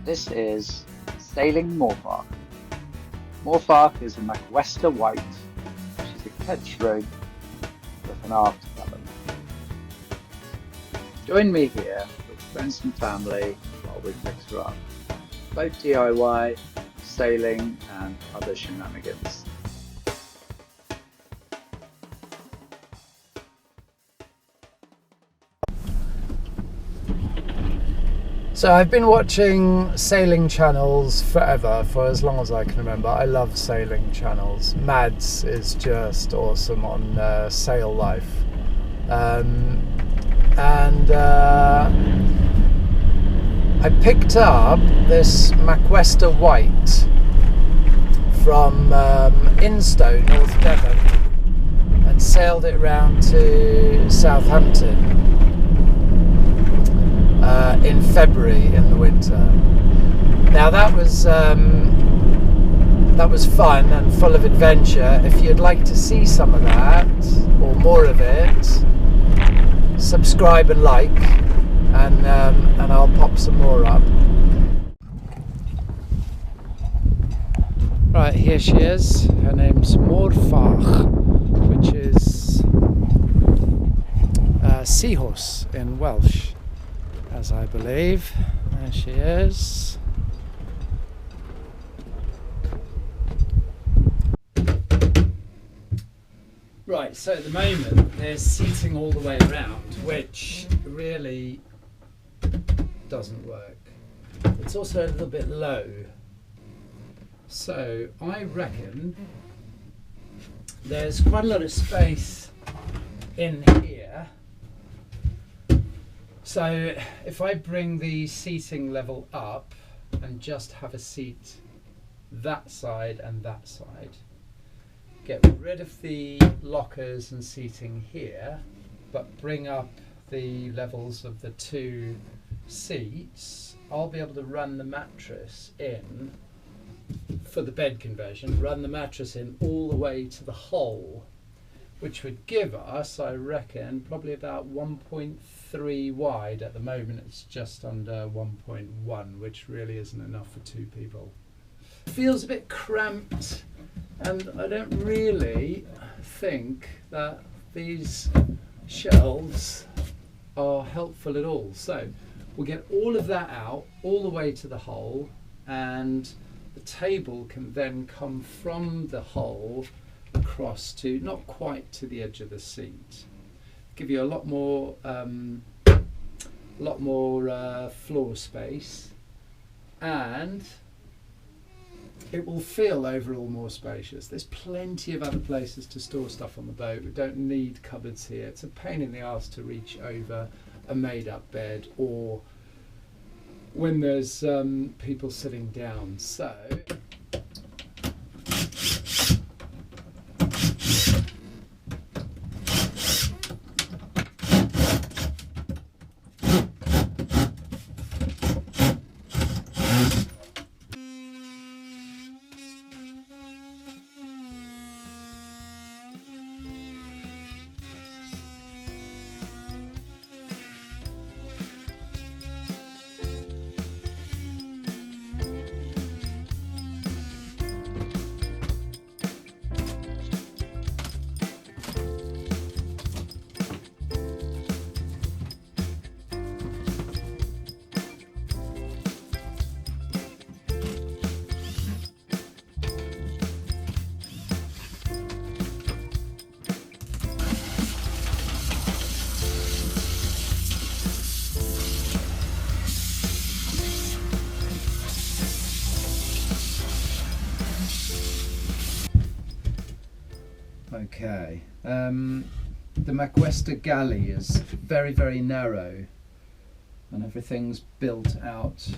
This is Sailing Morfarch. Morfarch is a McWester White, which is a kedge rig with an aft cabin. Join me here with friends and family while we fix her up. Boat DIY, sailing and other shenanigans. So I've been watching sailing channels forever, for as long as I can remember. I love sailing channels. Mads is just awesome on sail life. I picked up this McWester White from Instow, North Devon, and sailed it round to Southampton in February in the winter. Now that was fun and full of adventure. If you'd like to see some of that or more of it, subscribe and like, and I'll pop some more up. Right, here she is. Her name's Morfarch, which is seahorse in Welsh, as I believe. There she is. Right, so at the moment there's seating all the way around, which really doesn't work. It's also a little bit low. So I reckon there's quite a lot of space in here. So if I bring the seating level up and just have a seat that side and that side, get rid of the lockers and seating here, but bring up the levels of the two seats, I'll be able to run the mattress in for the bed conversion, run the mattress in all the way to the hole, which would give us, I reckon, probably about 1.3 wide. At the moment it's just under 1.1, which really isn't enough for two people. It feels a bit cramped, and I don't really think that these shelves are helpful at all. So we'll get all of that out, all the way to the hole, and the table can then come from the hole across to, not quite to the edge of the seat. Give you a lot more floor space, and it will feel overall more spacious. There's plenty of other places to store stuff on the boat. We don't need cupboards here. It's a pain in the arse to reach over a made-up bed, or when there's people sitting down. So okay, the McWester Galley is very, very narrow, and everything's built out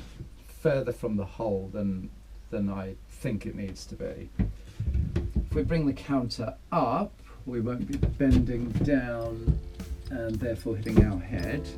further from the hole than I think it needs to be. If we bring the counter up, we won't be bending down and therefore hitting our head.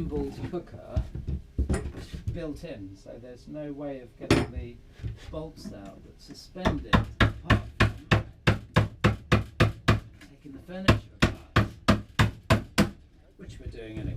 gimbal cooker built in, so there's no way of getting the bolts out but suspended apart from taking the furniture apart, which we're doing anyway.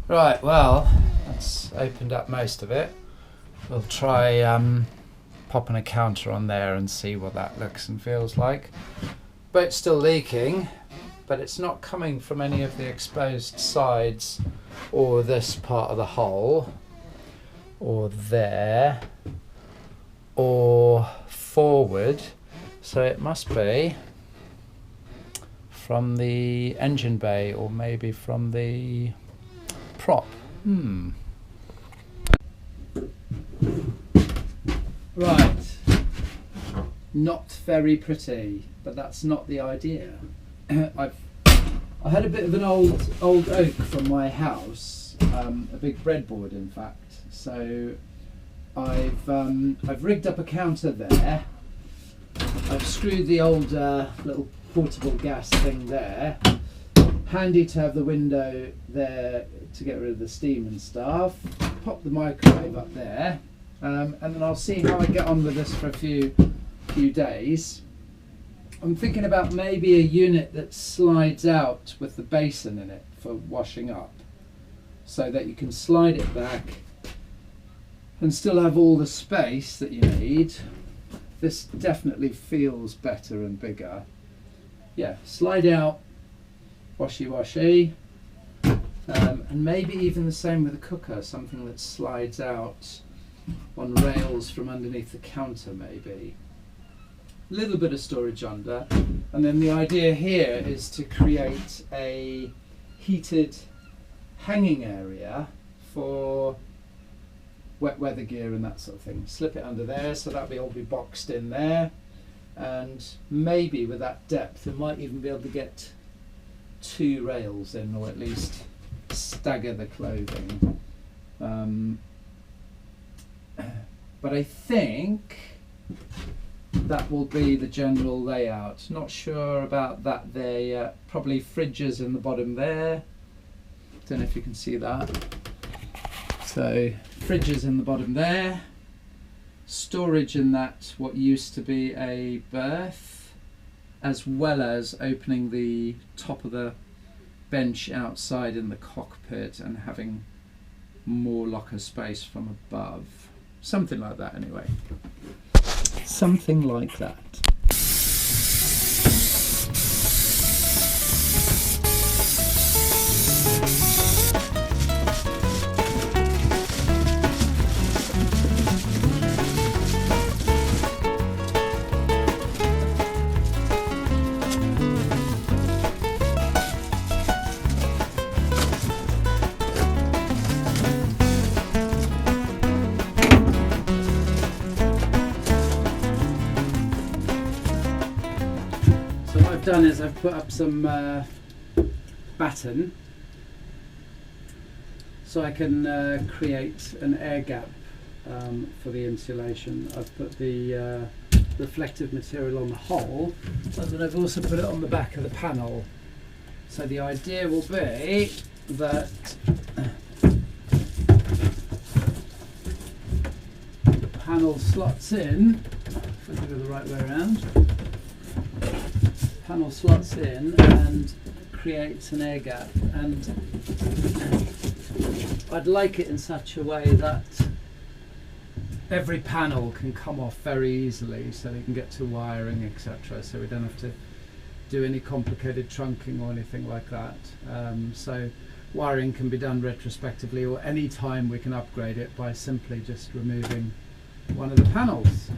Right, well, that's opened up most of it. We'll try popping a counter on there and see what that looks and feels like. Boat's still leaking, but it's not coming from any of the exposed sides or this part of the hull, or there, or forward. So it must be from the engine bay or maybe from the prop. Right. Not very pretty, but that's not the idea. I had a bit of an old oak from my house, a big breadboard in fact. So I've rigged up a counter there. I've screwed the old little portable gas thing there. Handy to have the window there to get rid of the steam and stuff. Pop the microwave up there, and then I'll see how I get on with this for a few days. I'm thinking about maybe a unit that slides out with the basin in it for washing up, so that you can slide it back and still have all the space that you need. This definitely feels better and bigger. Yeah, slide out, washy, and maybe even the same with the cooker, something that slides out on rails from underneath the counter maybe. A little bit of storage under, and then the idea here is to create a heated hanging area for wet weather gear and that sort of thing. Slip it under there, so that'll all be boxed in there, and maybe with that depth we might even be able to get 2 rails in, or at least stagger the clothing. But I think that will be the general layout. Not sure about that there yet. Probably fridges in the bottom there. Don't know if you can see that. So fridges in the bottom there. Storage in that what used to be a berth, as well as opening the top of the bench outside in the cockpit and having more locker space from above. Something like that anyway. Something like that. Done is I've put up some batten so I can create an air gap for the insulation. I've put the reflective material on the hull, and then I've also put it on the back of the panel. So the idea will be that the panel slots in, if I do it the right way around. Panel slots in and creates an air gap, and I'd like it in such a way that every panel can come off very easily, so they can get to wiring, etc., so we don't have to do any complicated trunking or anything like that. So wiring can be done retrospectively, or any time we can upgrade it by simply just removing one of the panels.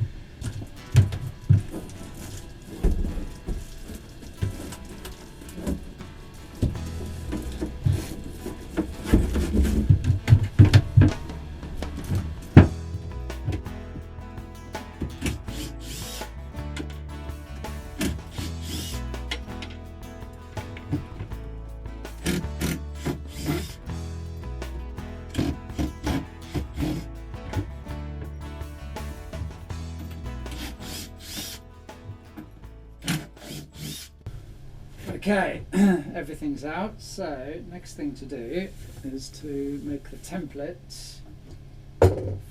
Okay, everything's out, so next thing to do is to make the template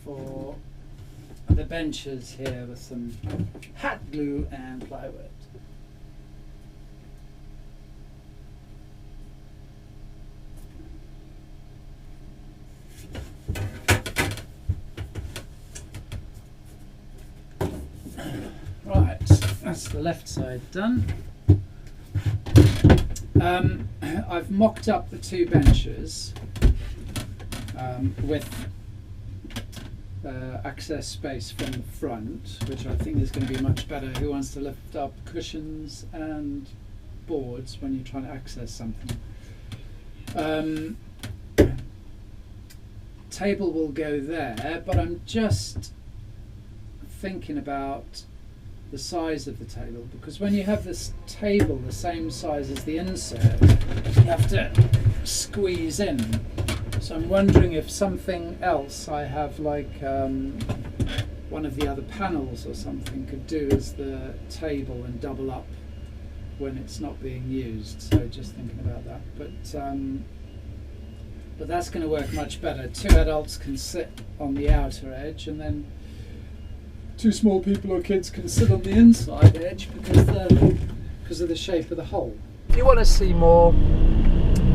for the benches here with some hot glue and plywood. Right, that's the left side done. I've mocked up the two benches with access space from the front, which I think is going to be much better. Who wants to lift up cushions and boards when you're trying to access something? Table will go there, but I'm just thinking about the size of the table, because when you have this table the same size as the insert, you have to squeeze in. So I'm wondering if something else I have, like one of the other panels or something, could do as the table and double up when it's not being used. So just thinking about that. But that's going to work much better. Two adults can sit on the outer edge, and then two small people or kids can sit on the inside edge because of the shape of the hole. If you want to see more,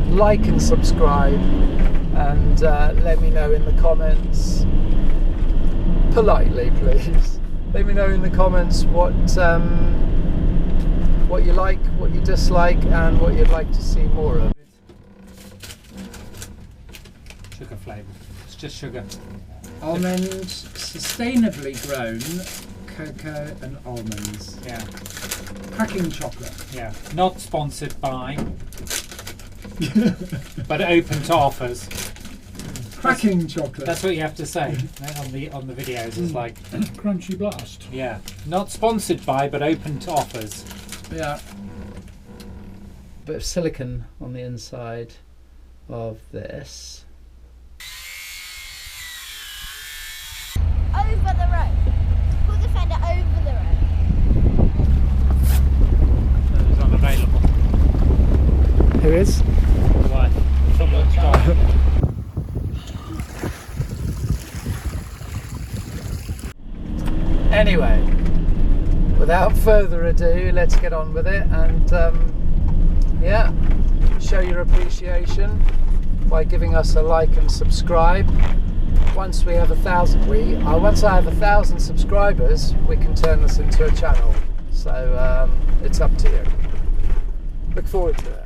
like and subscribe, and let me know in the comments, politely please, let me know in the comments what you like, what you dislike, and what you'd like to see more of. Sugar flavour. It's just sugar. Almond, sustainably grown cocoa and almonds. Yeah. Cracking chocolate. Yeah. Not sponsored by, but open to offers. Cracking chocolate. That's what you have to say on the videos. It's like crunchy blast. Yeah. Not sponsored by, but open to offers. Yeah. Bit of silicone on the inside of this. Over the road. Pull the fender over the road. It's unavailable. Who is? Why? Someone's gone. Anyway, without further ado, let's get on with it and yeah, show your appreciation by giving us a like and subscribe. Once we have 1,000, once I have 1,000 subscribers, we can turn this into a channel. So it's up to you. Look forward to it.